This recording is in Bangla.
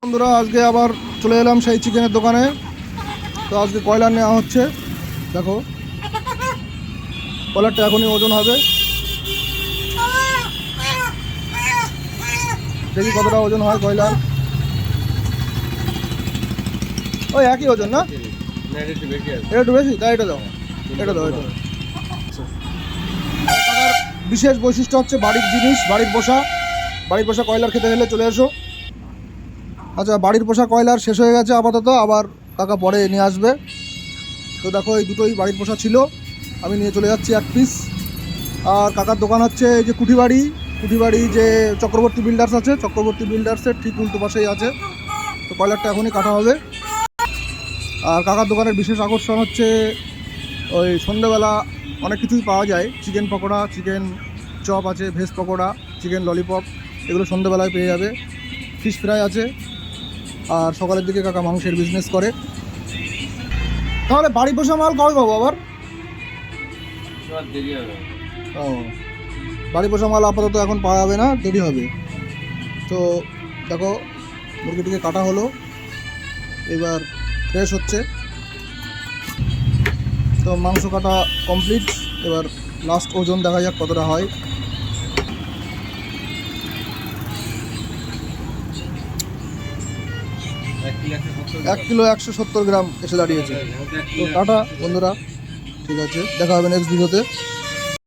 বন্ধুরা আজকে আবার চলে এলাম সেই চিকেনের দোকানে। তো আজকে কয়লার নেওয়া হচ্ছে। দেখো কয়লারটা এখনই ওজন হবে, দেখি কতটা ওজন হয় কয়লার। ওই একই ওজন না, এটা একটু বেশি, তাই এটা দাও, এটা দাও, এটা টাকার বিশেষ বৈশিষ্ট্য হচ্ছে বাড়ির জিনিস, বাড়ির পোষা কয়লার খেতে গেলে চলে এসো। আচ্ছা, বাড়ির পোষা কয়লার শেষ হয়ে গেছে আপাতত, আবার কাকা পরে নিয়ে আসবে। তো দেখো এই দুটোই বাড়ির পোষা ছিল, আমি নিয়ে চলে যাচ্ছি এক পিস। আর কাকার দোকান হচ্ছে এই যে কুঠিবাড়ি যে চক্রবর্তী বিল্ডার্স আছে, চক্রবর্তী বিল্ডার্সের ঠিক উল্টো পাশেই আছে। তো কয়লারটা এখনই কাটা হবে। আর কাকার দোকানের বিশেষ আকর্ষণ হচ্ছে ওই সন্ধ্যেবেলা অনেক কিছুই পাওয়া যায়, চিকেন পকোড়া, চিকেন চপ আছে, ভেজ পকোড়া, চিকেন ললিপপ, এগুলো সন্ধ্যেবেলায় পেয়ে যাবে। ফিশ ফ্রাই আছে। আর সকালের দিকে কাকা মাংসের বিজনেস করে। তাহলে বাড়ি পোষা মাল কবে পাবো আবার? ও, বাড়ি পোষা মাল আপাতত এখন পাওয়া যাবে না, দেরি হবে। তো দেখো মুরগিটিকে কাটা হলো, এবার ফ্রেশ হচ্ছে। তো মাংস কাটা কমপ্লিট, এবার লাস্ট ওজন দেখা যাক কতটা হয়। এক কিলো 170 গ্রাম এসে দাঁড়িয়েছে। তো টাটা বন্ধুরা, ঠিক আছে, দেখা হবে নেক্সট ভিডিওতে।